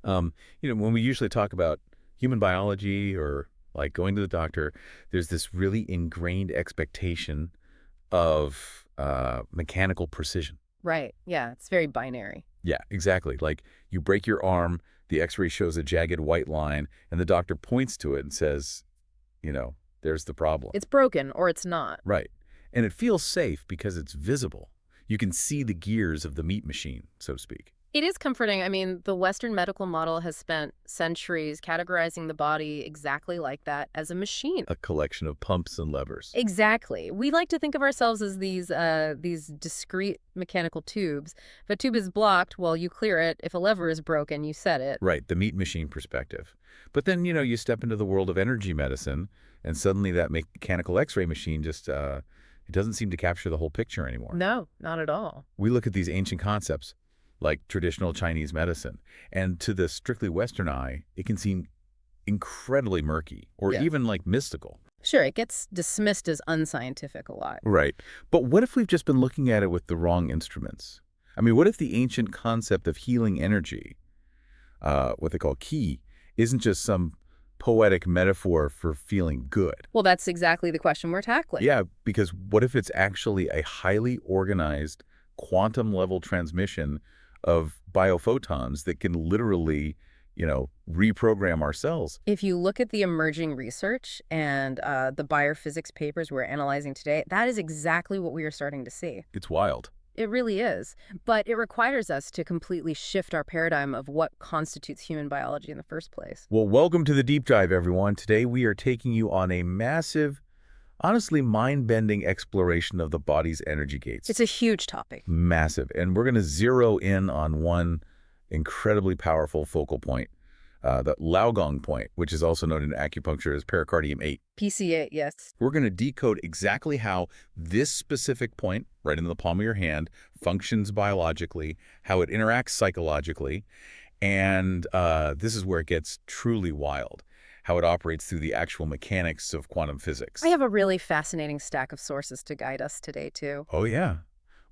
When we usually talk about human biology or like going to the doctor, there's this really ingrained expectation of mechanical precision. Right. Yeah, it's very binary. Yeah, exactly. Like you break your arm, the x-ray shows a jagged white line, and the doctor points to it and says, there's the problem. It's broken or it's not. Right. And it feels safe because it's visible. You can see the gears of the meat machine, so to speak. It is comforting. I mean, the Western medical model has spent centuries categorizing the body exactly like that, as a machine. A collection of pumps and levers. Exactly. We like to think of ourselves as these discrete mechanical tubes. If a tube is blocked, well, you clear it. If a lever is broken, you set it. Right, the meat machine perspective. But then, you step into the world of energy medicine, and suddenly that mechanical x-ray machine just, it doesn't seem to capture the whole picture anymore. No, not at all. We look at these ancient concepts, like traditional Chinese medicine, and to the strictly Western eye, it can seem incredibly murky or Yeah. even like mystical. Sure, it gets dismissed as unscientific a lot. Right. But what if we've just been looking at it with the wrong instruments? I mean, what if the ancient concept of healing energy, what they call qi, isn't just some poetic metaphor for feeling good? Well, that's exactly the question we're tackling. Yeah, because what if it's actually a highly organized quantum-level transmission of biophotons that can literally, reprogram our cells? If you look at the emerging research and the biophysics papers we're analyzing today, that is exactly what we are starting to see. It's wild. It really is. But it requires us to completely shift our paradigm of what constitutes human biology in the first place. Well, welcome to the Deep Dive, everyone. Today we are taking you on a massive, honestly mind-bending exploration of the body's energy gates. It's a huge topic. Massive. And we're going to zero in on one incredibly powerful focal point, the Laogong point, which is also known in acupuncture as pericardium 8. PCA, yes. We're going to decode exactly how this specific point, right in the palm of your hand, functions biologically, how it interacts psychologically, and this is where it gets truly wild, how it operates through the actual mechanics of quantum physics. I have a really fascinating stack of sources to guide us today, too. Oh, yeah.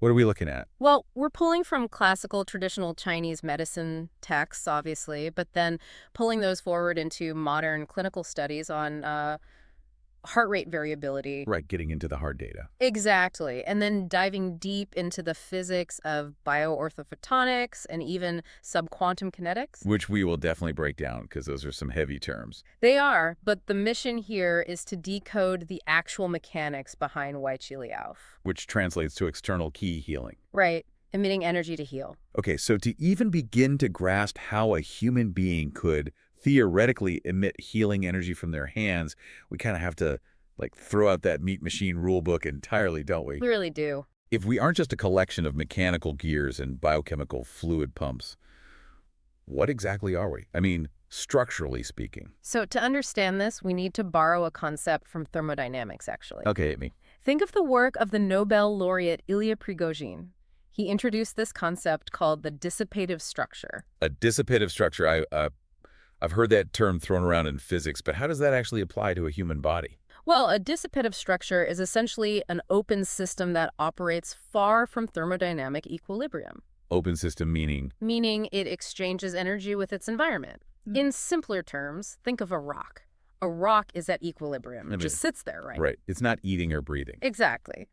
What are we looking at? Well, we're pulling from classical traditional Chinese medicine texts, obviously, but then pulling those forward into modern clinical studies on heart rate variability. Right, getting into the hard data. Exactly. And then diving deep into the physics of bioorthophotonics and even subquantum kinetics. Which we will definitely break down because those are some heavy terms. They are, but the mission here is to decode the actual mechanics behind Wai Chi Liao. Which translates to external key healing. Right. Emitting energy to heal. Okay, so to even begin to grasp how a human being could theoretically emit healing energy from their hands, we kind of have to throw out that meat machine rule book entirely, don't we? We really do. If we aren't just a collection of mechanical gears and biochemical fluid pumps, what exactly are we? I mean, structurally speaking. So to understand this, we need to borrow a concept from thermodynamics, actually. Okay, hit me. Think of the work of the Nobel laureate Ilya Prigozhin. He introduced this concept called the dissipative structure. A dissipative structure, I've heard that term thrown around in physics, but how does that actually apply to a human body? Well, a dissipative structure is essentially an open system that operates far from thermodynamic equilibrium. Open system meaning? Meaning it exchanges energy with its environment. In simpler terms, think of a rock. A rock is at equilibrium. It just sits there, right? Right. It's not eating or breathing. Exactly.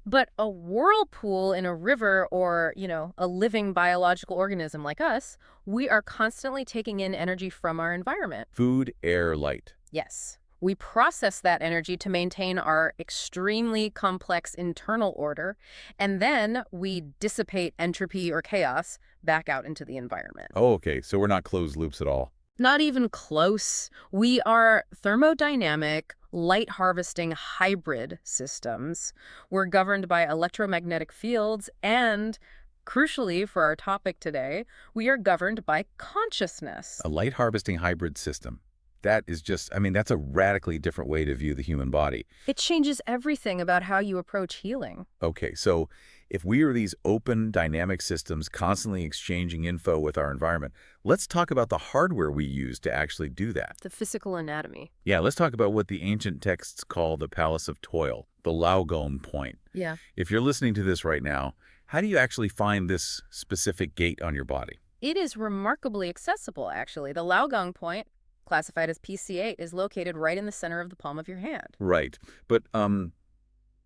But a whirlpool in a river or, a living biological organism like us, we are constantly taking in energy from our environment. Food, air, light. Yes. We process that energy to maintain our extremely complex internal order, and then we dissipate entropy or chaos back out into the environment. Oh, okay. So we're not closed loops at all. Not even close. We are thermodynamic, light-harvesting hybrid systems. We're governed by electromagnetic fields and, crucially for our topic today, we are governed by consciousness. A light harvesting hybrid system. That is just, that's a radically different way to view the human body. It changes everything about how you approach healing. Okay, so if we are these open, dynamic systems constantly exchanging info with our environment, let's talk about the hardware we use to actually do that. The physical anatomy. Yeah, let's talk about what the ancient texts call the Palace of Toil, the Laogong point. Yeah. If you're listening to this right now, how do you actually find this specific gate on your body? It is remarkably accessible, actually. The Laogong point, classified as PC8, is located right in the center of the palm of your hand. Right. But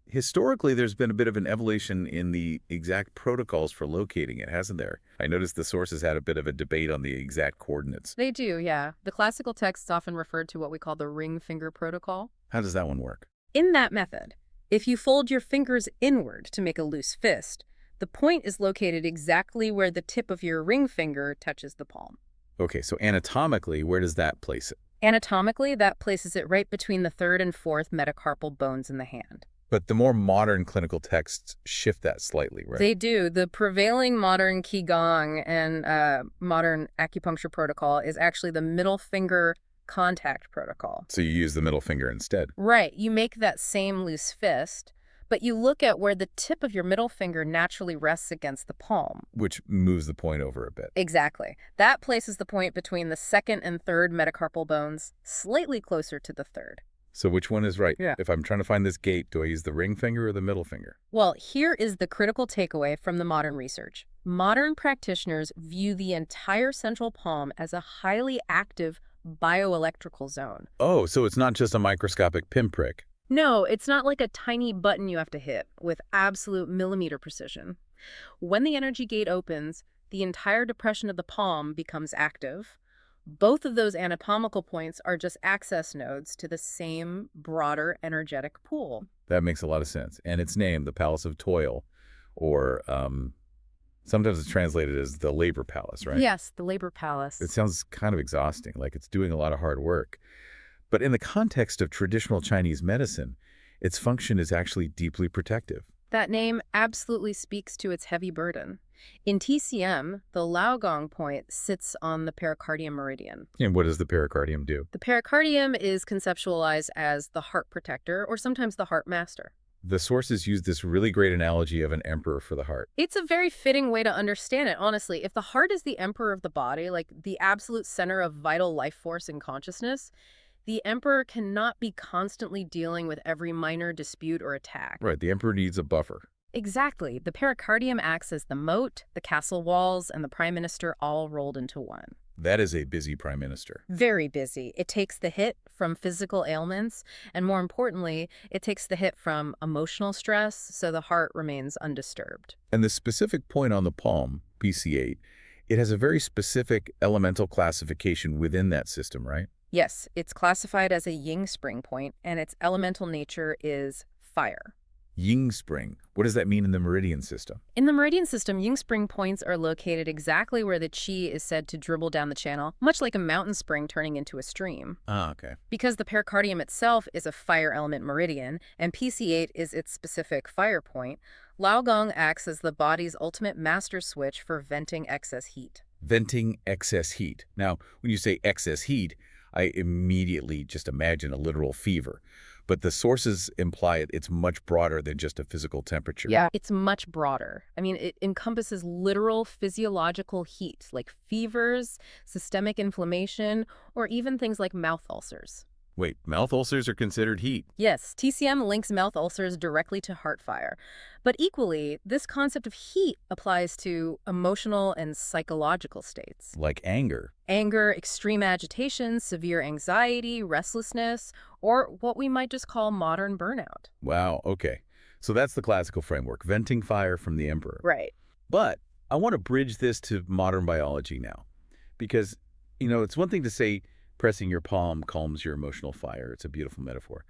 historically, there's been a bit of an evolution in the exact protocols for locating it, hasn't there? I noticed the sources had a bit of a debate on the exact coordinates. They do, yeah. The classical texts often referred to what we call the ring finger protocol. How does that one work? In that method, if you fold your fingers inward to make a loose fist, the point is located exactly where the tip of your ring finger touches the palm. Okay, so anatomically, where does that place it? Anatomically, that places it right between the third and fourth metacarpal bones in the hand. But the more modern clinical texts shift that slightly, right? They do. The prevailing modern Qigong and modern acupuncture protocol is actually the middle finger contact protocol. So you use the middle finger instead. Right. You make that same loose fist, but you look at where the tip of your middle finger naturally rests against the palm. Which moves the point over a bit. Exactly. That places the point between the second and third metacarpal bones, slightly closer to the third. So which one is right? Yeah. If I'm trying to find this gate, do I use the ring finger or the middle finger? Well, here is the critical takeaway from the modern research. Modern practitioners view the entire central palm as a highly active bioelectrical zone. Oh, so it's not just a microscopic pinprick. No, it's not like a tiny button you have to hit with absolute millimeter precision. When the energy gate opens, the entire depression of the palm becomes active. Both of those anatomical points are just access nodes to the same broader energetic pool. That makes a lot of sense. And its name, the Palace of Toil, or sometimes it's translated as the Labor Palace, right? Yes, the Labor Palace. It sounds kind of exhausting, like it's doing a lot of hard work. But in the context of traditional Chinese medicine, its function is actually deeply protective. That name absolutely speaks to its heavy burden. In TCM, the Laogong point sits on the pericardium meridian. And what does the pericardium do? The pericardium is conceptualized as the heart protector, or sometimes the heart master. The sources use this really great analogy of an emperor for the heart. It's a very fitting way to understand it, honestly. If the heart is the emperor of the body, like the absolute center of vital life force and consciousness, the emperor cannot be constantly dealing with every minor dispute or attack. Right, the emperor needs a buffer. Exactly. The pericardium acts as the moat, the castle walls, and the prime minister all rolled into one. That is a busy prime minister. Very busy. It takes the hit from physical ailments, and more importantly, it takes the hit from emotional stress, so the heart remains undisturbed. And the specific point on the palm, PC8, it has a very specific elemental classification within that system, right? Yes, it's classified as a yin spring point, and its elemental nature is fire. Ying spring. What does that mean in the meridian system? In the meridian system, yin spring points are located exactly where the qi is said to dribble down the channel, much like a mountain spring turning into a stream. Ah, okay. Because the pericardium itself is a fire element meridian, and PC8 is its specific fire point, Laogong acts as the body's ultimate master switch for venting excess heat. Venting excess heat. Now, when you say excess heat, I immediately just imagine a literal fever. But the sources imply it's much broader than just a physical temperature. Yeah, it's much broader. I mean, it encompasses literal physiological heat, like fevers, systemic inflammation, or even things like mouth ulcers. Wait, mouth ulcers are considered heat? Yes, TCM links mouth ulcers directly to heart fire. But equally, this concept of heat applies to emotional and psychological states. Like anger. Anger, extreme agitation, severe anxiety, restlessness, or what we might just call modern burnout. Wow, okay. So that's the classical framework, venting fire from the emperor. Right. But I want to bridge this to modern biology now. Because, it's one thing to say pressing your palm calms your emotional fire. It's a beautiful metaphor.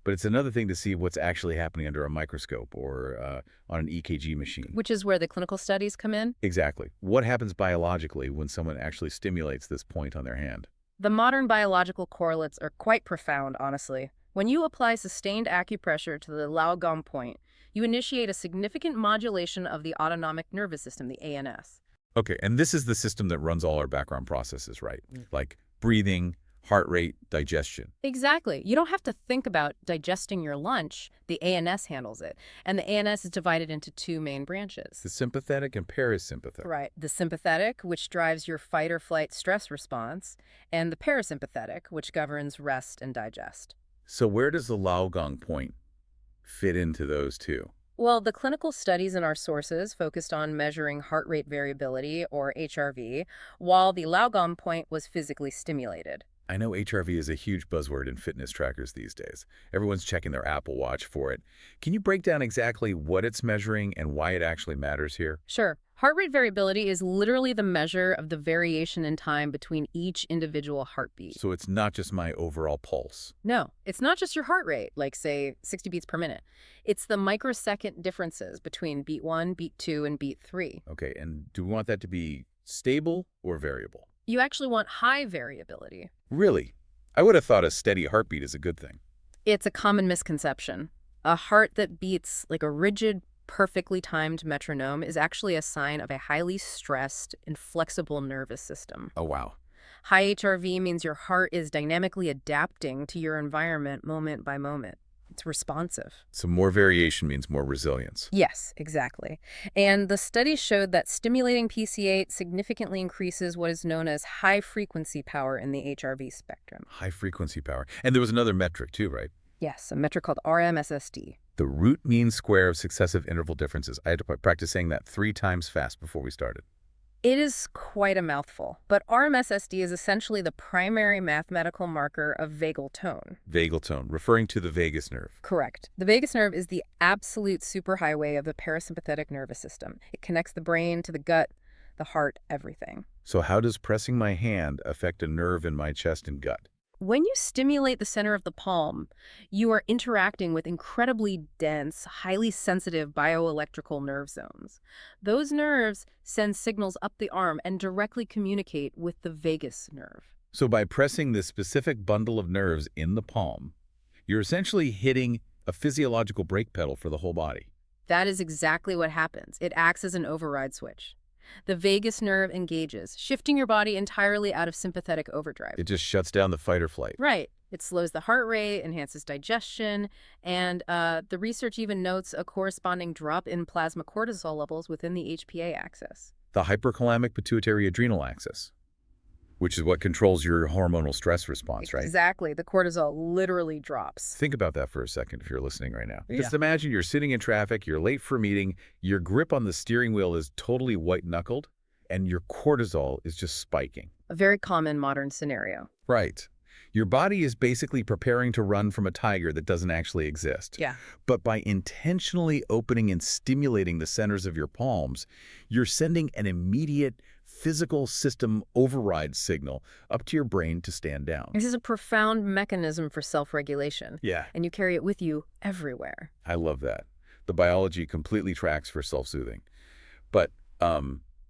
But it's another thing to see what's actually happening under a microscope or on an EKG machine. Which is where the clinical studies come in. Exactly. What happens biologically when someone actually stimulates this point on their hand? The modern biological correlates are quite profound, honestly. When you apply sustained acupressure to the Laogong point, you initiate a significant modulation of the autonomic nervous system, the ANS. Okay, and this is the system that runs all our background processes, right? Like breathing, heart rate, digestion. Exactly. You don't have to think about digesting your lunch. The ANS handles it. And the ANS is divided into two main branches. The sympathetic and parasympathetic. Right. The sympathetic, which drives your fight or flight stress response, and the parasympathetic, which governs rest and digest. So where does the Laogong point fit into those two? Well, the clinical studies in our sources focused on measuring heart rate variability, or HRV, while the Laugom point was physically stimulated. I know HRV is a huge buzzword in fitness trackers these days. Everyone's checking their Apple Watch for it. Can you break down exactly what it's measuring and why it actually matters here? Sure, heart rate variability is literally the measure of the variation in time between each individual heartbeat. So it's not just my overall pulse. No, it's not just your heart rate, like, say, 60 beats per minute. It's the microsecond differences between beat 1, beat 2, and beat 3. Okay, and do we want that to be stable or variable? You actually want high variability. Really? I would have thought a steady heartbeat is a good thing. It's a common misconception. A heart that beats like a rigid, perfectly timed metronome is actually a sign of a highly stressed, inflexible nervous system. Oh, wow. High HRV means your heart is dynamically adapting to your environment moment by moment. It's responsive. So more variation means more resilience. Yes, exactly. And the study showed that stimulating PC8 significantly increases what is known as high-frequency power in the HRV spectrum. High frequency power. And there was another metric too, right? Yes, a metric called RMSSD. The root mean square of successive interval differences. I had to practice saying that 3 times fast before we started. It is quite a mouthful, but RMSSD is essentially the primary mathematical marker of vagal tone. Vagal tone, referring to the vagus nerve. Correct. The vagus nerve is the absolute superhighway of the parasympathetic nervous system. It connects the brain to the gut, the heart, everything. So how does pressing my hand affect a nerve in my chest and gut? When you stimulate the center of the palm, you are interacting with incredibly dense, highly sensitive bioelectrical nerve zones. Those nerves send signals up the arm and directly communicate with the vagus nerve. So by pressing this specific bundle of nerves in the palm, you're essentially hitting a physiological brake pedal for the whole body. That is exactly what happens. It acts as an override switch. The vagus nerve engages, shifting your body entirely out of sympathetic overdrive. It just shuts down the fight or flight. Right. It slows the heart rate, enhances digestion, and the research even notes a corresponding drop in plasma cortisol levels within the HPA axis. The hyperthalamic pituitary adrenal axis, which is what controls your hormonal stress response, right? Exactly. The cortisol literally drops. Think about that for a second if you're listening right now. Yeah. Just imagine you're sitting in traffic, you're late for a meeting, your grip on the steering wheel is totally white-knuckled, and your cortisol is just spiking. A very common modern scenario. Right. Your body is basically preparing to run from a tiger that doesn't actually exist. Yeah. But by intentionally opening and stimulating the centers of your palms, you're sending an immediate physical system override signal up to your brain to stand down. This is a profound mechanism for self-regulation, Yeah, and you carry it with you everywhere. I love that. The biology completely tracks for self-soothing. But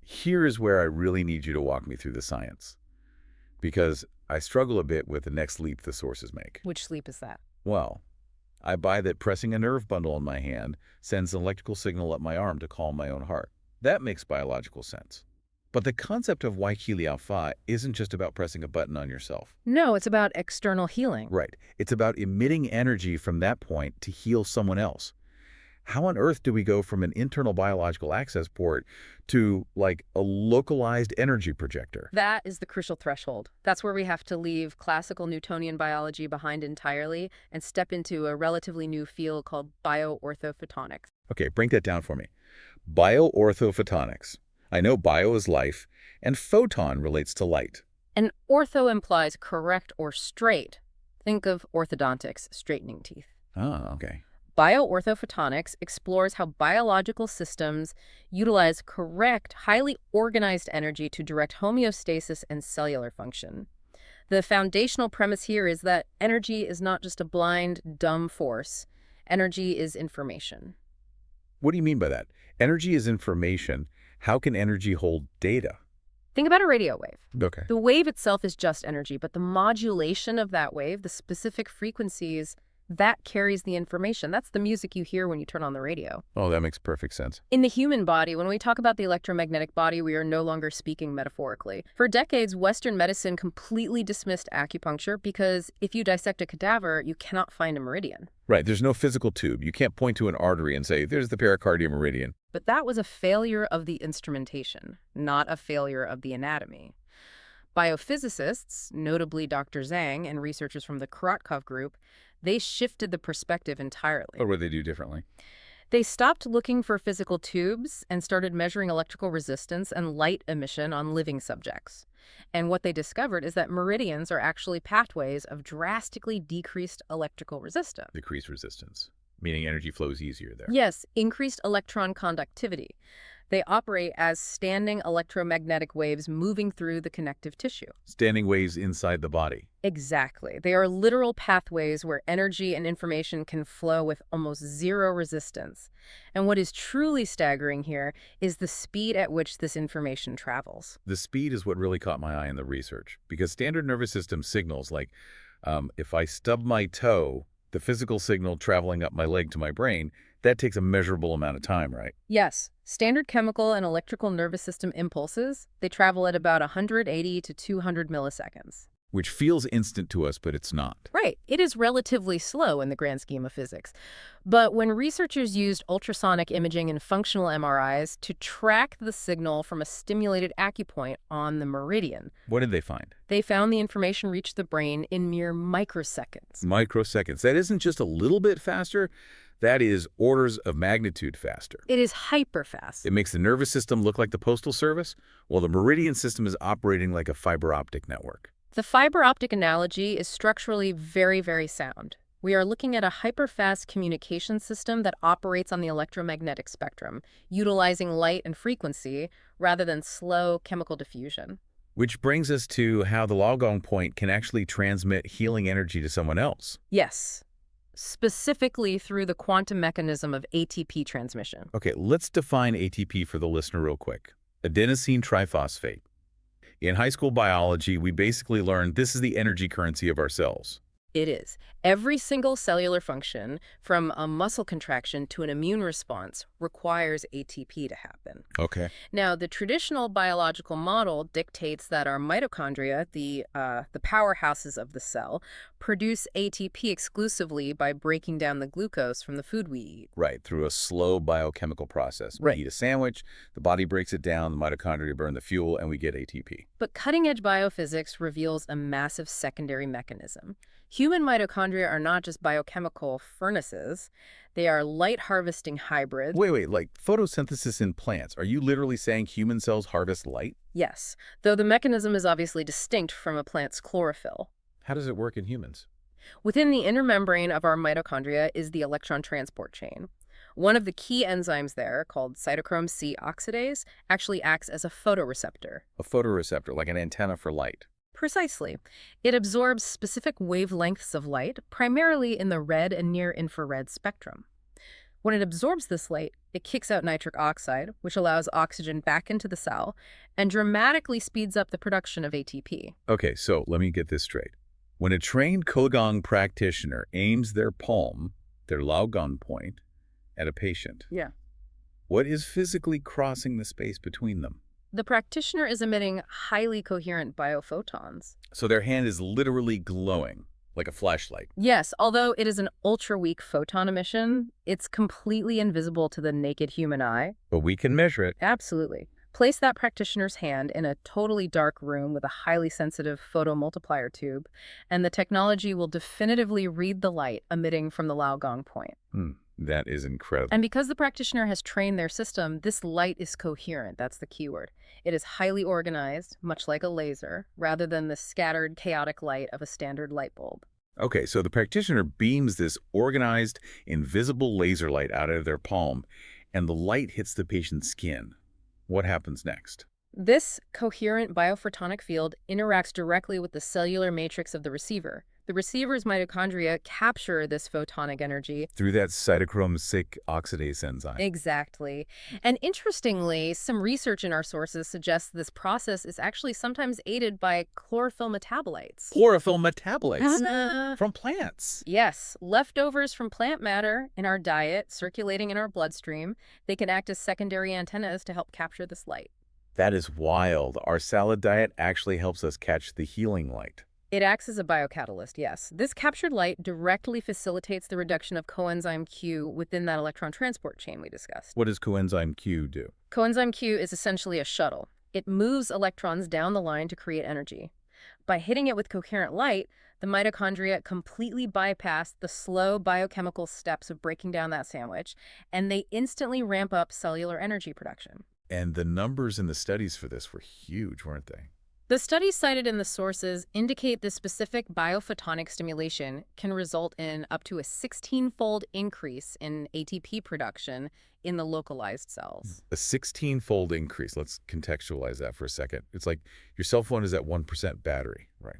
here is where I really need you to walk me through the science, because I struggle a bit with the next leap the sources make. Which sleep is that? Well, I buy that pressing a nerve bundle on my hand sends an electrical signal up my arm to calm my own heart. That makes biological sense. But the concept of Weiqi Liao Fa isn't just about pressing a button on yourself. No, it's about external healing. Right. It's about emitting energy from that point to heal someone else. How on earth do we go from an internal biological access port to, like, a localized energy projector? That is the crucial threshold. That's where we have to leave classical Newtonian biology behind entirely and step into a relatively new field called bioorthophotonics. Okay, break that down for me. Bioorthophotonics. I know bio is life, and photon relates to light. And ortho implies correct or straight. Think of orthodontics, straightening teeth. Oh, okay. Bioorthophotonics explores how biological systems utilize correct, highly organized energy to direct homeostasis and cellular function. The foundational premise here is that energy is not just a blind, dumb force. Energy is information. What do you mean by that? Energy is information. How can energy hold data? Think about a radio wave. Okay. The wave itself is just energy, but the modulation of that wave, the specific frequencies, that carries the information. That's the music you hear when you turn on the radio. Oh, that makes perfect sense. In the human body, when we talk about the electromagnetic body, we are no longer speaking metaphorically. For decades, Western medicine completely dismissed acupuncture because if you dissect a cadaver, you cannot find a meridian. Right, there's no physical tube. You can't point to an artery and say, there's the pericardium meridian. But that was a failure of the instrumentation, not a failure of the anatomy. Biophysicists, notably Dr. Zhang and researchers from the Korotkov group, they shifted the perspective entirely. What would they do differently? They stopped looking for physical tubes and started measuring electrical resistance and light emission on living subjects. And what they discovered is that meridians are actually pathways of drastically decreased electrical resistance. Decreased resistance, meaning energy flows easier there. Yes, increased electron conductivity. They operate as standing electromagnetic waves moving through the connective tissue. Standing waves inside the body. Exactly. They are literal pathways where energy and information can flow with almost zero resistance. And what is truly staggering here is the speed at which this information travels. The speed is what really caught my eye in the research, because standard nervous system signals like if I stub my toe, the physical signal traveling up my leg to my brain, that takes a measurable amount of time, right? Yes, standard chemical and electrical nervous system impulses, they travel at about 180 to 200 milliseconds. Which feels instant to us, but it's not. Right. It is relatively slow in the grand scheme of physics. But when researchers used ultrasonic imaging and functional MRIs to track the signal from a stimulated acupoint on the meridian, What did they find? they found the information reached the brain in mere microseconds. Microseconds. That isn't just a little bit faster, that is orders of magnitude faster. It is hyper-fast. It makes the nervous system look like the postal service, while the meridian system is operating like a fiber optic network. The fiber optic analogy is structurally very, very sound. We are looking at a hyper-fast communication system that operates on the electromagnetic spectrum, utilizing light and frequency rather than slow chemical diffusion. Which brings us to how the Laogong point can actually transmit healing energy to someone else. Yes, specifically through the quantum mechanism of ATP transmission. Okay, let's define ATP for the listener real quick. Adenosine triphosphate. In high school biology, we basically learned this is the energy currency of our cells. It is. Every single cellular function, from a muscle contraction to an immune response, requires ATP to happen. Okay. Now, the traditional biological model dictates that our mitochondria, the powerhouses of the cell, produce ATP exclusively by breaking down the glucose from the food we eat. Right, through a slow biochemical process. Right. We eat a sandwich, the body breaks it down, the mitochondria burn the fuel, and we get ATP. But cutting-edge biophysics reveals a massive secondary mechanism. Human mitochondria are not just biochemical furnaces. They are light-harvesting hybrids. Wait, like photosynthesis in plants. Are you literally saying human cells harvest light? Yes, though the mechanism is obviously distinct from a plant's chlorophyll. How does it work in humans? Within the inner membrane of our mitochondria is the electron transport chain. One of the key enzymes there, called cytochrome C oxidase, actually acts as a photoreceptor. A photoreceptor, like an antenna for light. Precisely. It absorbs specific wavelengths of light, primarily in the red and near-infrared spectrum. When it absorbs this light, it kicks out nitric oxide, which allows oxygen back into the cell, and dramatically speeds up the production of ATP. Okay, so let me get this straight. When a trained Kogong practitioner aims their palm, their Laogong point, at a patient, what is physically crossing the space between them? The practitioner is emitting highly coherent biophotons. So their hand is literally glowing, like a flashlight. Yes, although it is an ultra-weak photon emission, it's completely invisible to the naked human eye. But we can measure it. Absolutely. Place that practitioner's hand in a totally dark room with a highly sensitive photomultiplier tube, and the technology will definitively read the light emitting from the Laogong point. That is incredible. And because the practitioner has trained their system, this light is coherent. That's the key word. It is highly organized, much like a laser, rather than the scattered, chaotic light of a standard light bulb. Okay, so the practitioner beams this organized, invisible laser light out of their palm, and the light hits the patient's skin. What happens next? This coherent biophotonic field interacts directly with the cellular matrix of the receiver. The receiver's mitochondria capture this photonic energy. Through that cytochrome C oxidase enzyme. Exactly. And interestingly, some research in our sources suggests this process is actually sometimes aided by chlorophyll metabolites. Chlorophyll metabolites from plants. Yes, leftovers from plant matter in our diet, circulating in our bloodstream, they can act as secondary antennas to help capture this light. That is wild. Our salad diet actually helps us catch the healing light. It acts as a biocatalyst, yes. This captured light directly facilitates the reduction of coenzyme Q within that electron transport chain we discussed. What does coenzyme Q do? Coenzyme Q is essentially a shuttle. It moves electrons down the line to create energy. By hitting it with coherent light, the mitochondria completely bypass the slow biochemical steps of breaking down that sandwich, and they instantly ramp up cellular energy production. And the numbers in the studies for this were huge, weren't they? The studies cited in the sources indicate the specific biophotonic stimulation can result in up to a 16-fold increase in ATP production in the localized cells. A 16-fold increase. Let's contextualize that for a second. It's like your cell phone is at 1% battery, right?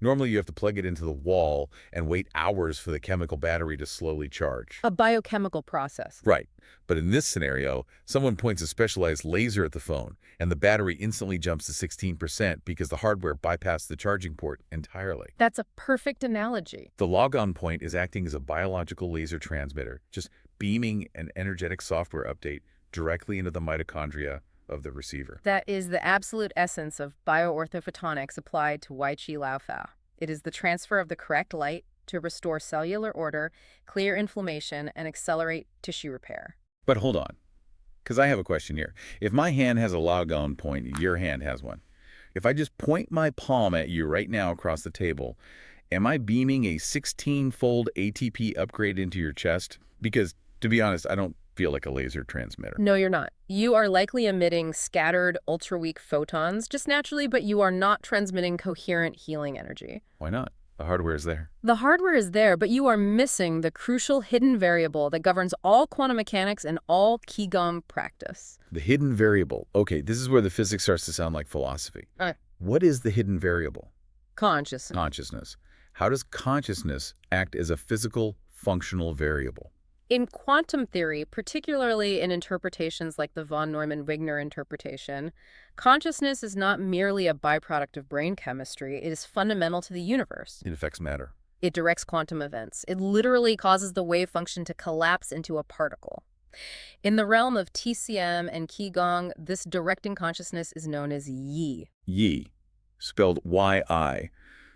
Normally, you have to plug it into the wall and wait hours for the chemical battery to slowly charge. A biochemical process. Right. But in this scenario, someone points a specialized laser at the phone, and the battery instantly jumps to 16% because the hardware bypassed the charging port entirely. That's a perfect analogy. The logon point is acting as a biological laser transmitter, just beaming an energetic software update directly into the mitochondria of the receiver. That is the absolute essence of bioorthophotonics applied to Weiqi Laofao. It is the transfer of the correct light to restore cellular order, clear inflammation, and accelerate tissue repair. But hold on, because I have a question here. If my hand has a logon point, your hand has one. If I just point my palm at you right now across the table, am I beaming a 16-fold ATP upgrade into your chest? Because, to be honest, I don't feel like a laser transmitter. No, you're not. You are likely emitting scattered, ultra-weak photons just naturally, but you are not transmitting coherent healing energy. Why not? The hardware is there. The hardware is there, but you are missing the crucial hidden variable that governs all quantum mechanics and all Qigong practice. The hidden variable. Okay, this is where the physics starts to sound like philosophy. What is the hidden variable? Consciousness. Consciousness. How does consciousness act as a physical, functional variable? In quantum theory, particularly in interpretations like the von Neumann-Wigner interpretation, consciousness is not merely a byproduct of brain chemistry. It is fundamental to the universe. It affects matter. It directs quantum events. It literally causes the wave function to collapse into a particle. In the realm of TCM and Qigong, this directing consciousness is known as Yi. Yi, spelled Y-I.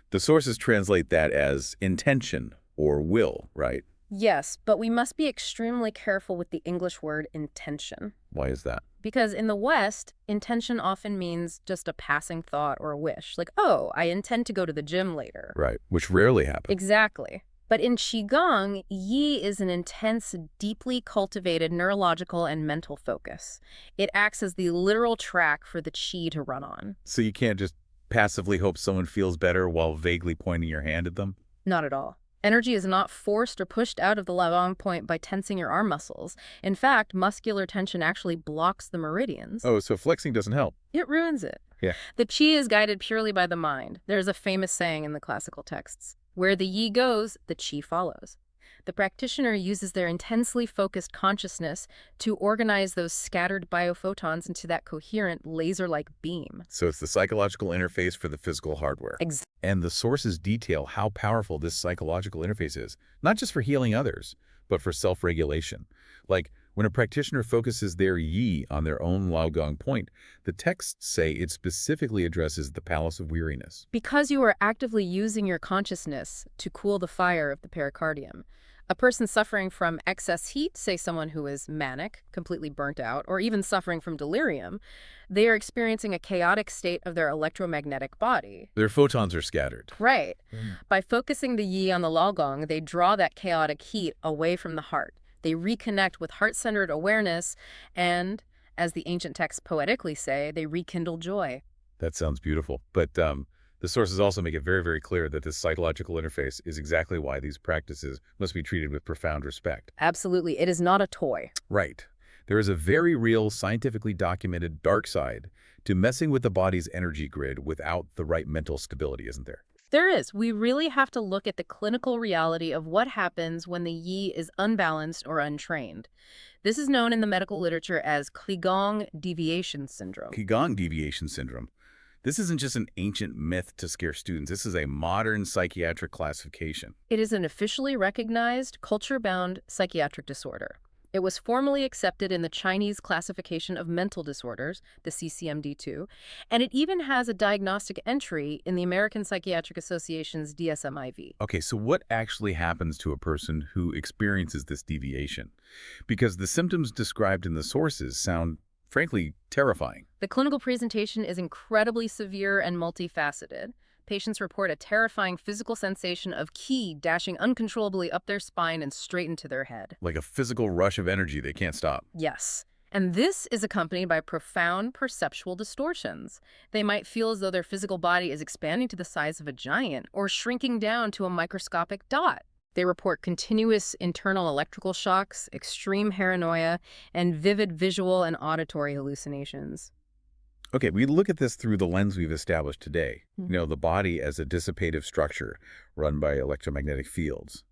The sources translate that as intention or will, right? Yes, but we must be extremely careful with the English word intention. Why is that? Because in the West, intention often means just a passing thought or a wish. Like, oh, I intend to go to the gym later. Right, which rarely happens. Exactly. But in Qigong, Yi is an intense, deeply cultivated neurological and mental focus. It acts as the literal track for the Qi to run on. So you can't just passively hope someone feels better while vaguely pointing your hand at them? Not at all. Energy is not forced or pushed out of the Lavong point by tensing your arm muscles. In fact, muscular tension actually blocks the meridians. Oh, so flexing doesn't help. It ruins it. Yeah. The Qi is guided purely by the mind. There's a famous saying in the classical texts, where the Yi goes, the Qi follows. The practitioner uses their intensely focused consciousness to organize those scattered biophotons into that coherent, laser-like beam. So it's the psychological interface for the physical hardware. And the sources detail how powerful this psychological interface is, not just for healing others, but for self-regulation. Like, when a practitioner focuses their Yi on their own Laogong point, the texts say it specifically addresses the palace of weariness. Because you are actively using your consciousness to cool the fire of the pericardium. A person suffering from excess heat, say someone who is manic, completely burnt out, or even suffering from delirium, they are experiencing a chaotic state of their electromagnetic body. Their photons are scattered. Right. By focusing the Yi on the Laogong, they draw that chaotic heat away from the heart. They reconnect with heart-centered awareness and, as the ancient texts poetically say, they rekindle joy. That sounds beautiful. But the sources also make it very, very clear that this psychological interface is exactly why these practices must be treated with profound respect. Absolutely. It is not a toy. Right. There is a very real, scientifically documented dark side to messing with the body's energy grid without the right mental stability, isn't there? There is. We really have to look at the clinical reality of what happens when the Yi is unbalanced or untrained. This is known in the medical literature as Qigong deviation syndrome. Qigong deviation syndrome. This isn't just an ancient myth to scare students. This is a modern psychiatric classification. It is an officially recognized, culture-bound psychiatric disorder. It was formally accepted in the Chinese classification of mental disorders, the CCMD-2, and it even has a diagnostic entry in the American Psychiatric Association's DSM-IV. Okay, so what actually happens to a person who experiences this deviation? Because the symptoms described in the sources sound, frankly, terrifying. The clinical presentation is incredibly severe and multifaceted. patients report a terrifying physical sensation of qi dashing uncontrollably up their spine and straight into their head. Like a physical rush of energy they can't stop. Yes. And this is accompanied by profound perceptual distortions. They might feel as though their physical body is expanding to the size of a giant or shrinking down to a microscopic dot. They report continuous internal electrical shocks, extreme paranoia, and vivid visual and auditory hallucinations. Okay, we look at this through the lens we've established today. The body as a dissipative structure run by electromagnetic fields.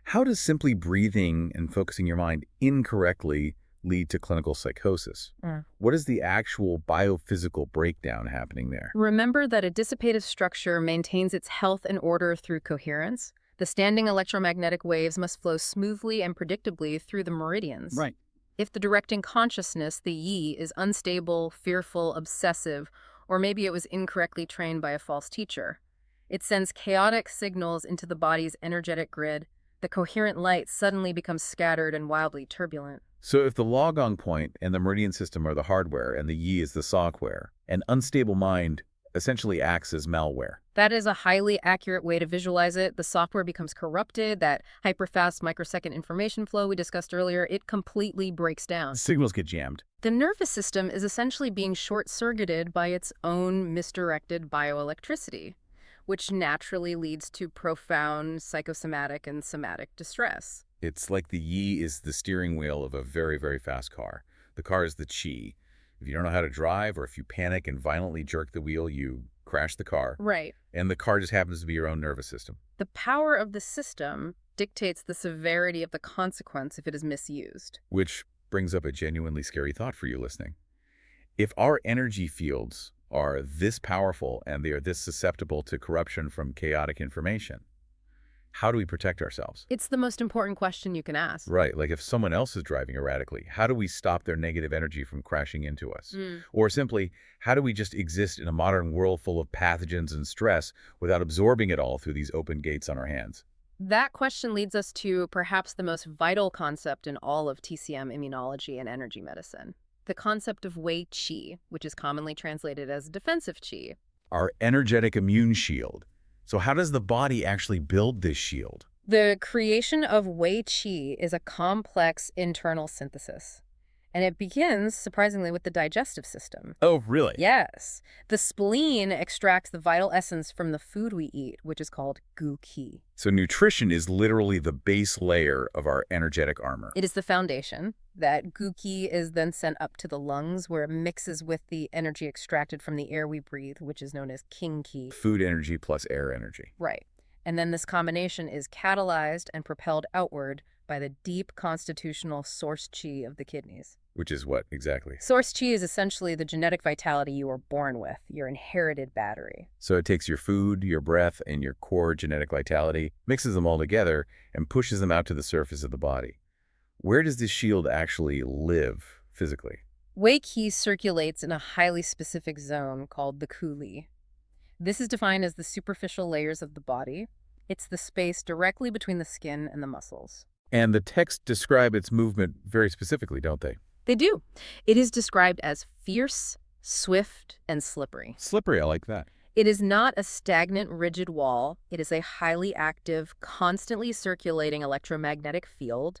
How does simply breathing and focusing your mind incorrectly lead to clinical psychosis? What is the actual biophysical breakdown happening there? Remember that a dissipative structure maintains its health and order through coherence. The standing electromagnetic waves must flow smoothly and predictably through the meridians. Right. If the directing consciousness, the yi, is unstable, fearful, obsessive, or maybe it was incorrectly trained by a false teacher, it sends chaotic signals into the body's energetic grid. The coherent light suddenly becomes scattered and wildly turbulent. So if the logong point and the meridian system are the hardware and the yi is the software, an unstable mind essentially acts as malware. That is a highly accurate way to visualize it. The software becomes corrupted. That hyperfast microsecond information flow we discussed earlier, it completely breaks down. Signals get jammed. The nervous system is essentially being short-circuited by its own misdirected bioelectricity, which naturally leads to profound psychosomatic and somatic distress. It's like the yi is the steering wheel of a very, very fast car. The car is the chi. If you don't know how to drive, or if you panic and violently jerk the wheel, you crash the car. Right. And the car just happens to be your own nervous system. The power of the system dictates the severity of the consequence if it is misused. Which brings up a genuinely scary thought for you listening. If our energy fields are this powerful and they are this susceptible to corruption from chaotic information, how do we protect ourselves? It's the most important question you can ask. Right, like if someone else is driving erratically, how do we stop their negative energy from crashing into us? Or simply, how do we just exist in a modern world full of pathogens and stress without absorbing it all through these open gates on our hands? That question leads us to perhaps the most vital concept in all of TCM immunology and energy medicine. The concept of Wei Qi, which is commonly translated as defensive qi. Our energetic immune shield. So how does the body actually build this shield? The creation of Wei Qi is a complex internal synthesis. And it begins, surprisingly, with the digestive system. Oh, really? Yes. The spleen extracts the vital essence from the food we eat, which is called gu qi. So nutrition is literally the base layer of our energetic armor. It is the foundation. That gu qi is then sent up to the lungs, where it mixes with the energy extracted from the air we breathe, which is known as king qi. Food energy plus air energy. Right. And then this combination is catalyzed and propelled outward by the deep constitutional source qi of the kidneys. Which is what exactly? Source qi is essentially the genetic vitality you were born with, your inherited battery. So it takes your food, your breath, and your core genetic vitality, mixes them all together, and pushes them out to the surface of the body. Where does this shield actually live physically? Wei qi circulates in a highly specific zone called the ku li. This is defined as the superficial layers of the body. It's the space directly between the skin and the muscles. And the texts describe its movement very specifically, don't they? They do. It is described as fierce, swift, and slippery. Slippery, I like that. It is not a stagnant, rigid wall. It is a highly active, constantly circulating electromagnetic field.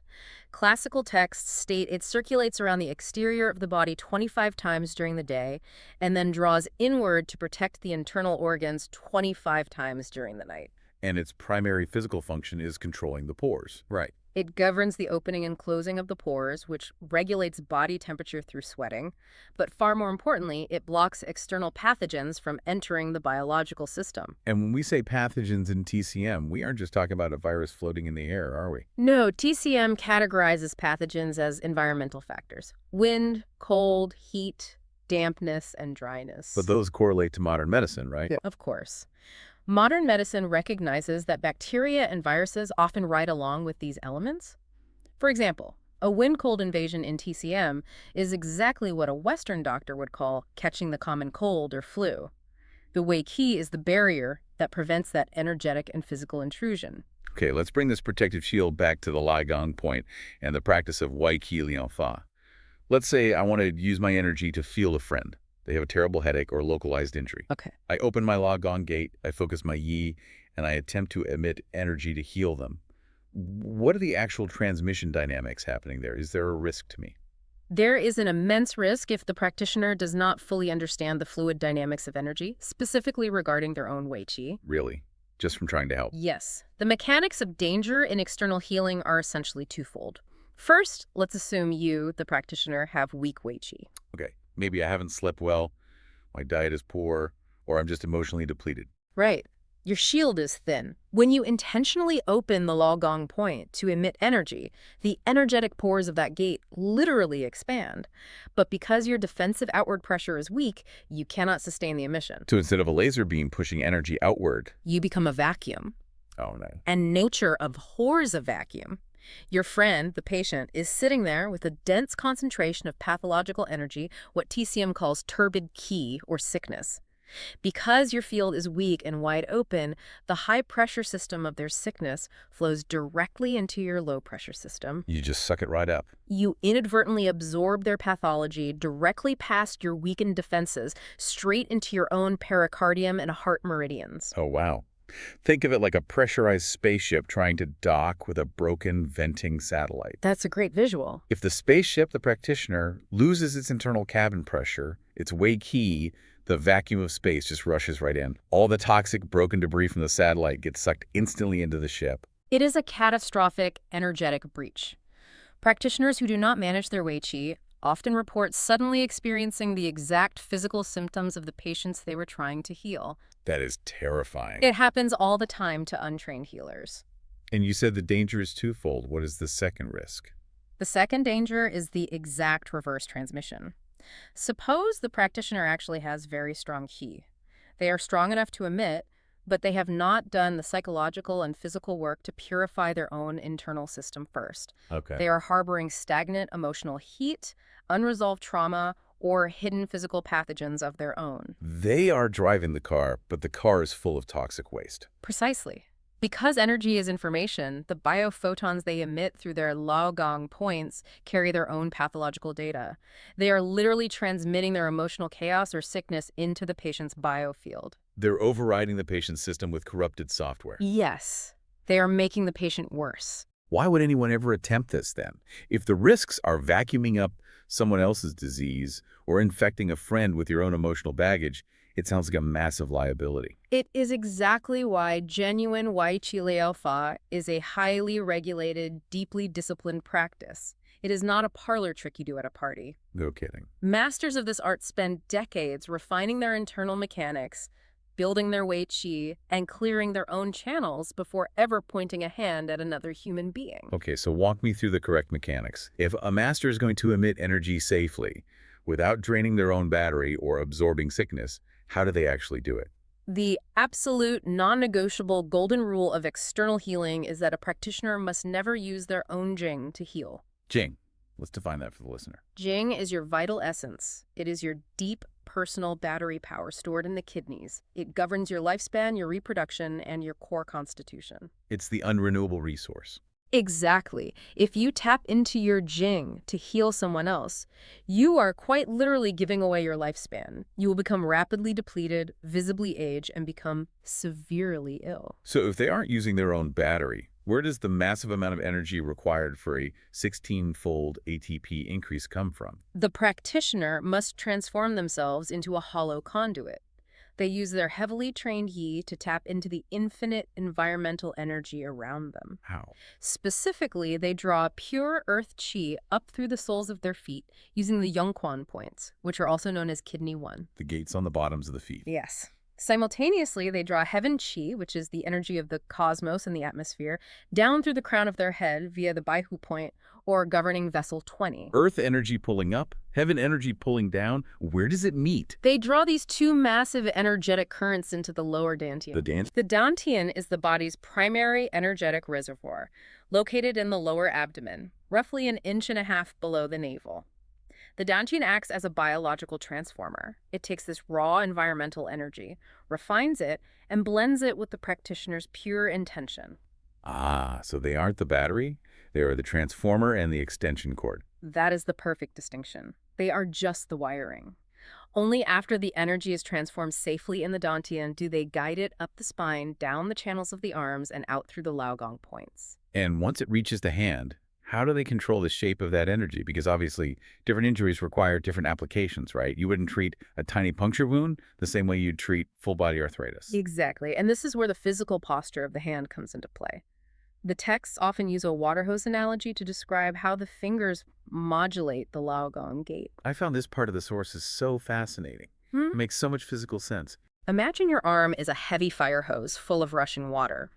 Classical texts state it circulates around the exterior of the body 25 times during the day and then draws inward to protect the internal organs 25 times during the night. And its primary physical function is controlling the pores. Right. It governs the opening and closing of the pores, which regulates body temperature through sweating. But far more importantly, it blocks external pathogens from entering the biological system. And when we say pathogens in TCM, we aren't just talking about a virus floating in the air, are we? No, TCM categorizes pathogens as environmental factors. Wind, cold, heat, dampness, and dryness. But those correlate to modern medicine, right? Yeah. Of course. Modern medicine recognizes that bacteria and viruses often ride along with these elements. For example, a wind-cold invasion in TCM is exactly what a Western doctor would call catching the common cold or flu. The Wei qi is the barrier that prevents that energetic and physical intrusion. Okay, let's bring this protective shield back to the Ligong point and the practice of Wei qi liang fa. Let's say I want to use my energy to feel a friend. They have a terrible headache or localized injury. Okay. I open my Logong gate, I focus my Yi, and I attempt to emit energy to heal them. What are the actual transmission dynamics happening there? Is there a risk to me? There is an immense risk if the practitioner does not fully understand the fluid dynamics of energy, specifically regarding their own Wei Qi. Really? Just from trying to help? Yes. The mechanics of danger in external healing are essentially twofold. First, let's assume you, the practitioner, have weak Wei Qi. Okay, maybe I haven't slept well, my diet is poor, or I'm just emotionally depleted. Right. Your shield is thin. When you intentionally open the Logong point to emit energy, the energetic pores of that gate literally expand. But because your defensive outward pressure is weak, you cannot sustain the emission. So instead of a laser beam pushing energy outward, You become a vacuum. oh no. And nature abhors a vacuum. Your friend, the patient, is sitting there with a dense concentration of pathological energy, what TCM calls turbid qi, or sickness. Because your field is weak and wide open, the high-pressure system of their sickness flows directly into your low-pressure system. You just suck it right up. You inadvertently absorb their pathology directly past your weakened defenses, straight into your own pericardium and heart meridians. Oh, wow. Think of it like a pressurized spaceship trying to dock with a broken venting satellite. That's a great visual. If the spaceship, the practitioner, loses its internal cabin pressure, its Wei Qi, the vacuum of space just rushes right in. All the toxic, broken debris from the satellite gets sucked instantly into the ship. It is a catastrophic energetic breach. Practitioners who do not manage their Wei Qi often report suddenly experiencing the exact physical symptoms of the patients they were trying to heal. That is terrifying. It happens all the time to untrained healers. And you said the danger is twofold. What is the second risk? The second danger is the exact reverse transmission. Suppose the practitioner actually has very strong Qi. They are strong enough to emit, but they have not done the psychological and physical work to purify their own internal system first. Okay. They are harboring stagnant emotional heat, unresolved trauma, or hidden physical pathogens of their own. They are driving the car, but the car is full of toxic waste. Precisely. Because energy is information, the biophotons they emit through their Logong points carry their own pathological data. They are literally transmitting their emotional chaos or sickness into the patient's biofield. They're overriding the patient's system with corrupted software. Yes, they are making the patient worse. Why would anyone ever attempt this then? If the risks are vacuuming up someone else's disease or infecting a friend with your own emotional baggage, it sounds like a massive liability. It is exactly why genuine Wai Chi Liao Fa is a highly regulated, deeply disciplined practice. It is not a parlor trick you do at a party. No kidding. Masters of this art spend decades refining their internal mechanics, building their Wei Qi, and clearing their own channels before ever pointing a hand at another human being. Okay, so walk me through the correct mechanics. If a master is going to emit energy safely, without draining their own battery or absorbing sickness, how do they actually do it? The absolute non-negotiable golden rule of external healing is that a practitioner must never use their own Jing to heal. Jing. Let's define that for the listener. Jing is your vital essence. It is your deep personal battery power stored in the kidneys. It governs your lifespan, your reproduction, and your core constitution. It's the unrenewable resource. Exactly. If you tap into your Jing to heal someone else, you are quite literally giving away your lifespan. You will become rapidly depleted, visibly age, and become severely ill. So if they aren't using their own battery, where does the massive amount of energy required for a 16-fold ATP increase come from? The practitioner must transform themselves into a hollow conduit. They use their heavily trained Yi to tap into the infinite environmental energy around them. How? Specifically, they draw pure earth Qi up through the soles of their feet using the Yongquan points, which are also known as Kidney 1. The gates on the bottoms of the feet. Yes. Simultaneously, they draw heaven Qi, which is the energy of the cosmos and the atmosphere, down through the crown of their head via the Baihu point, or governing vessel 20. Earth energy pulling up, heaven energy pulling down. Where does it meet? They draw these two massive energetic currents into the lower dantian. The dance? The dantian is the body's primary energetic reservoir, located in the lower abdomen, roughly 1.5 inches below the navel. The dantian acts as a biological transformer. It takes this raw environmental energy, refines it, and blends it with the practitioner's pure intention. Ah, so they aren't the battery? They are the transformer and the extension cord. That is the perfect distinction. They are just the wiring. Only after the energy is transformed safely in the dantian do they guide it up the spine, down the channels of the arms, and out through the Laogong points. And once it reaches the hand, how do they control the shape of that energy? Because obviously, different injuries require different applications, right? You wouldn't treat a tiny puncture wound the same way you'd treat full-body arthritis. Exactly, and this is where the physical posture of the hand comes into play. The texts often use a water hose analogy to describe how the fingers modulate the Laogong gait. I found this part of the source is so fascinating. Hmm? It makes so much physical sense. Imagine your arm is a heavy fire hose full of rushing water.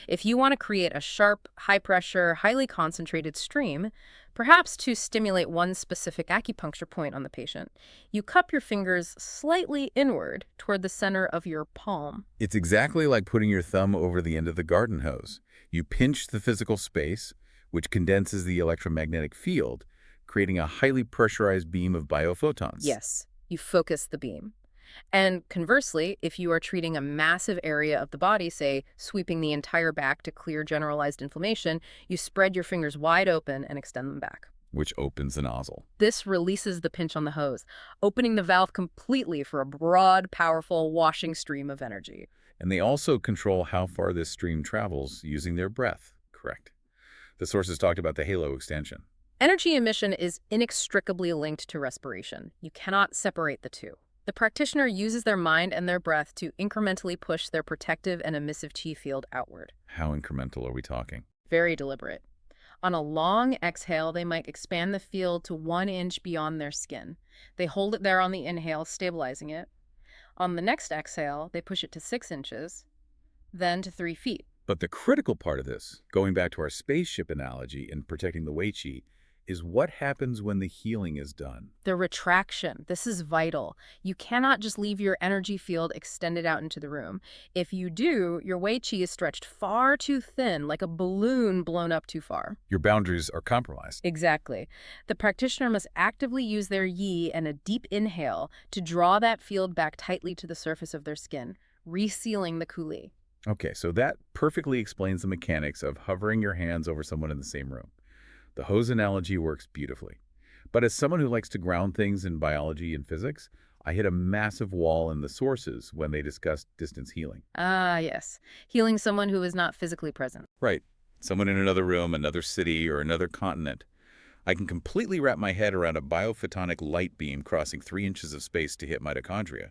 If you want to create a sharp, high-pressure, highly concentrated stream, perhaps to stimulate one specific acupuncture point on the patient, you cup your fingers slightly inward toward the center of your palm. It's exactly like putting your thumb over the end of the garden hose. You pinch the physical space, which condenses the electromagnetic field, creating a highly pressurized beam of biophotons. Yes, you focus the beam. And conversely, if you are treating a massive area of the body, say sweeping the entire back to clear generalized inflammation, you spread your fingers wide open and extend them back. Which opens the nozzle. This releases the pinch on the hose, opening the valve completely for a broad, powerful, washing stream of energy. And they also control how far this stream travels using their breath, correct? The sources talked about the halo extension. Energy emission is inextricably linked to respiration. You cannot separate the two. The practitioner uses their mind and their breath to incrementally push their protective and emissive chi field outward. How incremental are we talking? Very deliberate. On a long exhale, they might expand the field to 1 inch beyond their skin. They hold it there on the inhale, stabilizing it. On the next exhale, they push it to 6 inches, then to 3 feet. But the critical part of this, going back to our spaceship analogy and protecting the Wei Qi, is what happens when the healing is done. The retraction. This is vital. You cannot just leave your energy field extended out into the room. If you do, your Wei Qi is stretched far too thin, like a balloon blown up too far. Your boundaries are compromised. Exactly. The practitioner must actively use their yi and a deep inhale to draw that field back tightly to the surface of their skin, resealing the Kuli. Okay, so that perfectly explains the mechanics of hovering your hands over someone in the same room. The hose analogy works beautifully. But as someone who likes to ground things in biology and physics, I hit a massive wall in the sources when they discussed distance healing. Ah, yes. Healing someone who is not physically present. Right. Someone in another room, another city, or another continent. I can completely wrap my head around a biophotonic light beam crossing 3 inches of space to hit mitochondria.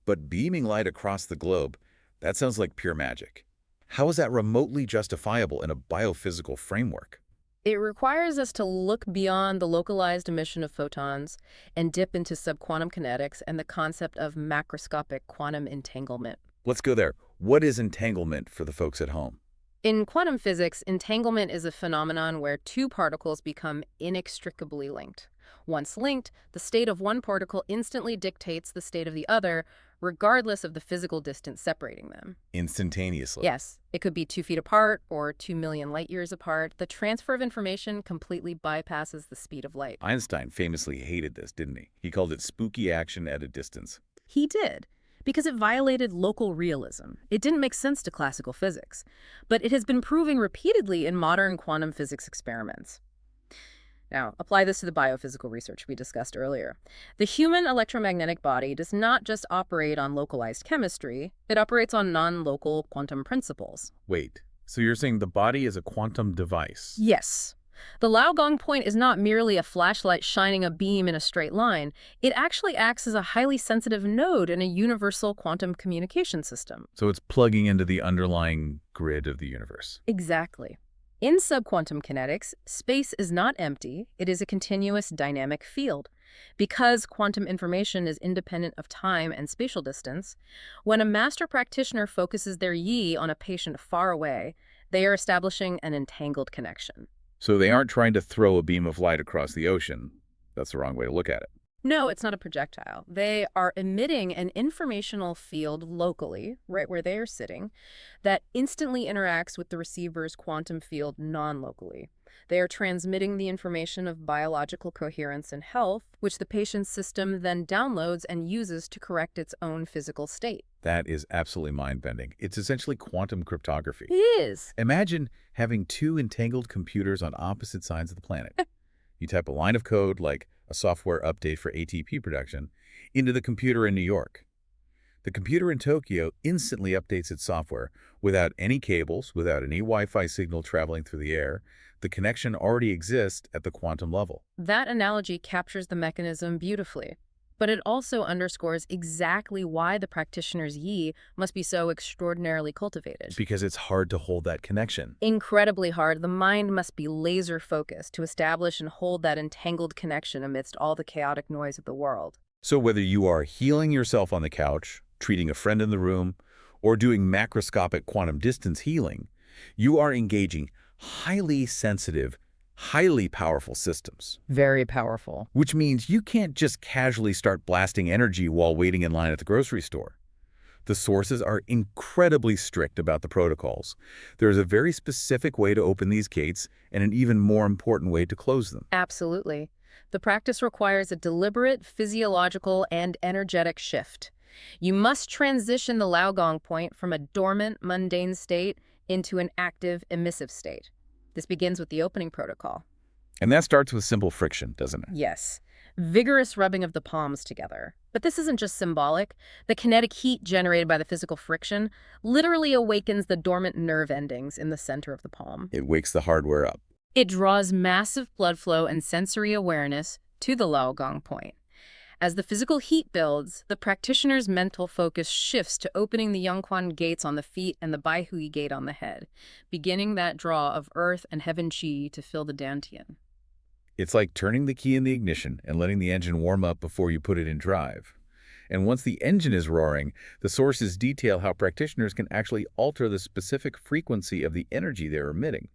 But beaming light across the globe, that sounds like pure magic. How is that remotely justifiable in a biophysical framework? It requires us to look beyond the localized emission of photons and dip into subquantum kinetics and the concept of macroscopic quantum entanglement. Let's go there. What is entanglement for the folks at home? In quantum physics, entanglement is a phenomenon where two particles become inextricably linked. Once linked, the state of one particle instantly dictates the state of the other, regardless of the physical distance separating them. Instantaneously. Yes, it could be 2 feet apart or 2 million light years apart. The transfer of information completely bypasses the speed of light. Einstein famously hated this, didn't he? He called it spooky action at a distance. He did, because it violated local realism. It didn't make sense to classical physics, but it has been proving repeatedly in modern quantum physics experiments. Now, apply this to the biophysical research we discussed earlier. The human electromagnetic body does not just operate on localized chemistry, it operates on non-local quantum principles. Wait, so you're saying the body is a quantum device? Yes. The Laogong point is not merely a flashlight shining a beam in a straight line. It actually acts as a highly sensitive node in a universal quantum communication system. So it's plugging into the underlying grid of the universe. Exactly. In subquantum kinetics, space is not empty, it is a continuous dynamic field. Because quantum information is independent of time and spatial distance, when a master practitioner focuses their yi on a patient far away, they are establishing an entangled connection. So they aren't trying to throw a beam of light across the ocean. That's the wrong way to look at it. No, it's not a projectile. They are emitting an informational field locally, right where they are sitting, that instantly interacts with the receiver's quantum field non-locally. They are transmitting the information of biological coherence and health, which the patient's system then downloads and uses to correct its own physical state. That is absolutely mind-bending. It's essentially quantum cryptography. It is. Imagine having two entangled computers on opposite sides of the planet. You type a line of code like a software update for ATP production, into the computer in New York. The computer in Tokyo instantly updates its software without any cables, without any Wi-Fi signal traveling through the air. The connection already exists at the quantum level. That analogy captures the mechanism beautifully, but it also underscores exactly why the practitioner's yi must be so extraordinarily cultivated. Because it's hard to hold that connection. Incredibly hard, the mind must be laser-focused to establish and hold that entangled connection amidst all the chaotic noise of the world. So whether you are healing yourself on the couch, treating a friend in the room, or doing macroscopic quantum distance healing, you are engaging highly sensitive, highly powerful systems. Very powerful. Which means you can't just casually start blasting energy while waiting in line at the grocery store. The sources are incredibly strict about the protocols. There is a very specific way to open these gates and an even more important way to close them. Absolutely. The practice requires a deliberate physiological and energetic shift. You must transition the Laogong point from a dormant, mundane state into an active, emissive state. This begins with the opening protocol. And that starts with simple friction, doesn't it? Yes. Vigorous rubbing of the palms together. But this isn't just symbolic. The kinetic heat generated by the physical friction literally awakens the dormant nerve endings in the center of the palm. It wakes the hardware up. It draws massive blood flow and sensory awareness to the Laogong point. As the physical heat builds, the practitioner's mental focus shifts to opening the Yongquan gates on the feet and the Baihui gate on the head, beginning that draw of earth and heaven qi to fill the dantian. It's like turning the key in the ignition and letting the engine warm up before you put it in drive. And once the engine is roaring, the sources detail how practitioners can actually alter the specific frequency of the energy they're emitting.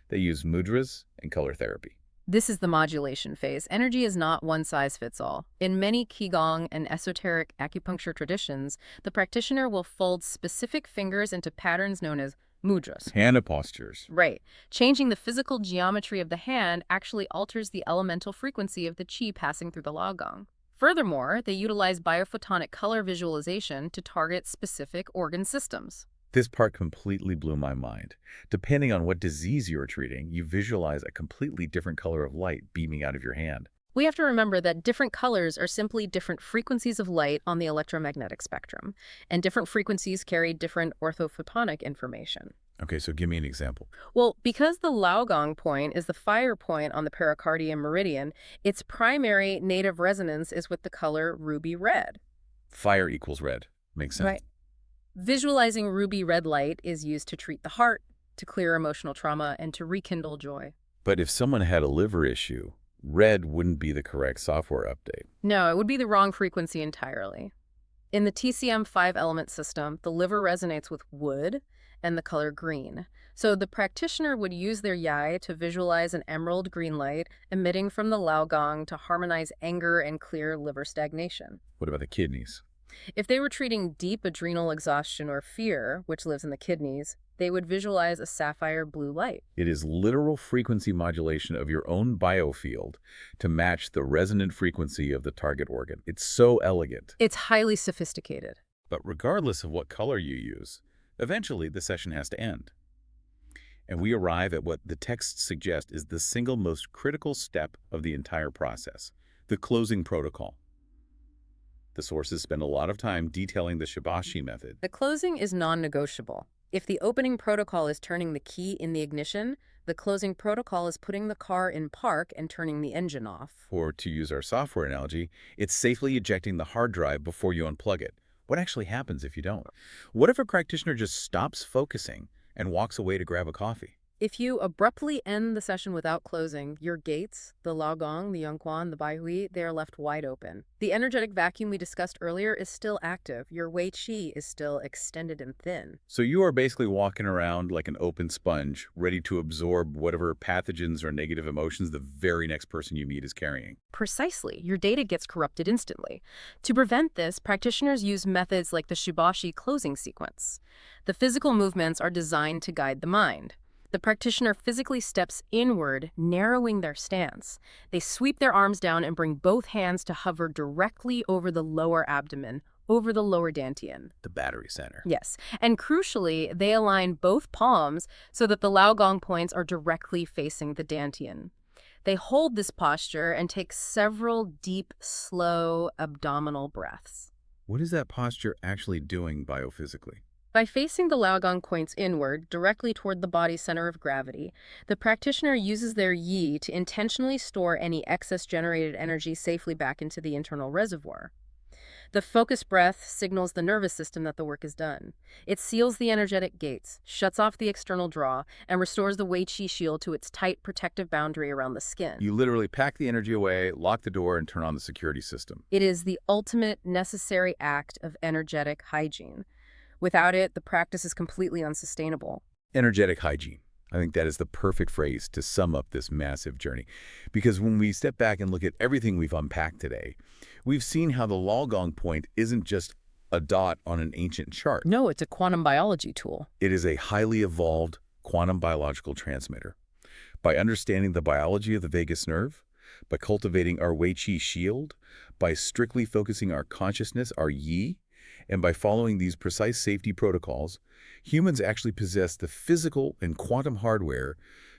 They use mudras and color therapy. This is the modulation phase. Energy is not one size fits all. In many Qigong and esoteric acupuncture traditions, the practitioner will fold specific fingers into patterns known as mudras. Hand postures. Right. Changing the physical geometry of the hand actually alters the elemental frequency of the qi passing through the Laogong. Furthermore, they utilize biophotonic color visualization to target specific organ systems. This part completely blew my mind. Depending on what disease you are treating, you visualize a completely different color of light beaming out of your hand. We have to remember that different colors are simply different frequencies of light on the electromagnetic spectrum, and different frequencies carry different orthophotonic information. Okay, so give me an example. Well, because the Laogong point is the fire point on the pericardium meridian, its primary native resonance is with the color ruby red. Fire equals red. Makes sense. Right. Visualizing ruby red light is used to treat the heart, to clear emotional trauma, and to rekindle joy. But if someone had a liver issue, red wouldn't be the correct software update. No, it would be the wrong frequency entirely. In the TCM 5-element system, the liver resonates with wood and the color green. So the practitioner would use their yai to visualize an emerald green light emitting from the Laogong to harmonize anger and clear liver stagnation. What about the kidneys? If they were treating deep adrenal exhaustion or fear, which lives in the kidneys, they would visualize a sapphire blue light. It is literal frequency modulation of your own biofield to match the resonant frequency of the target organ. It's so elegant. It's highly sophisticated. But regardless of what color you use, eventually the session has to end. And we arrive at what the texts suggest is the single most critical step of the entire process, the closing protocol. The sources spend a lot of time detailing the Shibashi method. The closing is non-negotiable. If the opening protocol is turning the key in the ignition, the closing protocol is putting the car in park and turning the engine off. Or to use our software analogy, it's safely ejecting the hard drive before you unplug it. What actually happens if you don't? What if a practitioner just stops focusing and walks away to grab a coffee? If you abruptly end the session without closing, your gates, the Laogong, the Yongquan, the Baihui, they are left wide open. The energetic vacuum we discussed earlier is still active. Your Wei Qi is still extended and thin. So you are basically walking around like an open sponge, ready to absorb whatever pathogens or negative emotions the very next person you meet is carrying. Precisely. Your data gets corrupted instantly. To prevent this, practitioners use methods like the Shibashi closing sequence. The physical movements are designed to guide the mind. The practitioner physically steps inward, narrowing their stance. They sweep their arms down and bring both hands to hover directly over the lower abdomen, over the lower dantian. The battery center. Yes, and crucially, they align both palms so that the Laogong points are directly facing the dantian. They hold this posture and take several deep, slow abdominal breaths. What is that posture actually doing biophysically? By facing the Laogong points inward, directly toward the body's center of gravity, the practitioner uses their yi to intentionally store any excess generated energy safely back into the internal reservoir. The focused breath signals the nervous system that the work is done. It seals the energetic gates, shuts off the external draw, and restores the Wei Qi shield to its tight protective boundary around the skin. You literally pack the energy away, lock the door, and turn on the security system. It is the ultimate necessary act of energetic hygiene. Without it, the practice is completely unsustainable. Energetic hygiene. I think that is the perfect phrase to sum up this massive journey. Because when we step back and look at everything we've unpacked today, we've seen how the Laogong point isn't just a dot on an ancient chart. No, it's a quantum biology tool. It is a highly evolved quantum biological transmitter. By understanding the biology of the vagus nerve, by cultivating our Wei Qi shield, by strictly focusing our consciousness, our yi, and by following these precise safety protocols, humans actually possess the physical and quantum hardware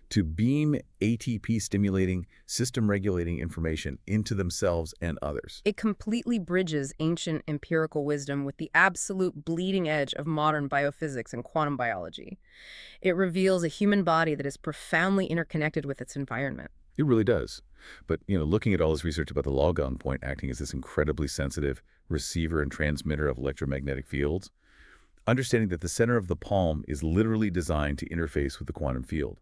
to beam ATP-stimulating, system-regulating information into themselves and others. It completely bridges ancient empirical wisdom with the absolute bleeding edge of modern biophysics and quantum biology. It reveals a human body that is profoundly interconnected with its environment. It really does. But, looking at all this research about the Laogong point acting as this incredibly sensitive receiver and transmitter of electromagnetic fields, understanding that the center of the palm is literally designed to interface with the quantum field.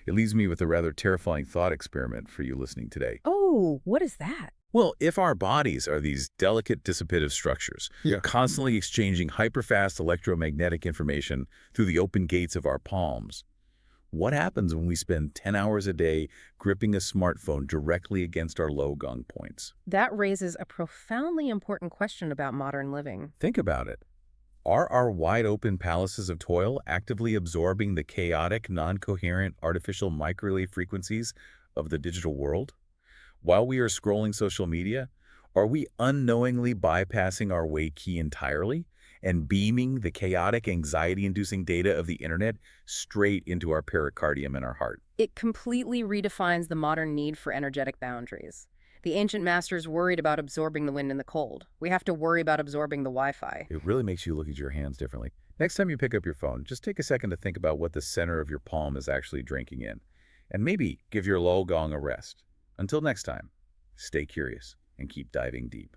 It leaves me with a rather terrifying thought experiment for you listening today. Oh, what is that? Well, if our bodies are these delicate dissipative structures, constantly exchanging hyperfast electromagnetic information through the open gates of our palms, what happens when we spend 10 hours a day gripping a smartphone directly against our Laogong points? That raises a profoundly important question about modern living. Think about it. Are our wide-open palaces of toil actively absorbing the chaotic, non-coherent, artificial microwave frequencies of the digital world? While we are scrolling social media, are we unknowingly bypassing our Wei Qi entirely and beaming the chaotic, anxiety-inducing data of the internet straight into our pericardium and our heart? It completely redefines the modern need for energetic boundaries. The ancient masters worried about absorbing the wind and the cold. We have to worry about absorbing the Wi-Fi. It really makes you look at your hands differently. Next time you pick up your phone, just take a second to think about what the center of your palm is actually drinking in. And maybe give your Laogong a rest. Until next time, stay curious and keep diving deep.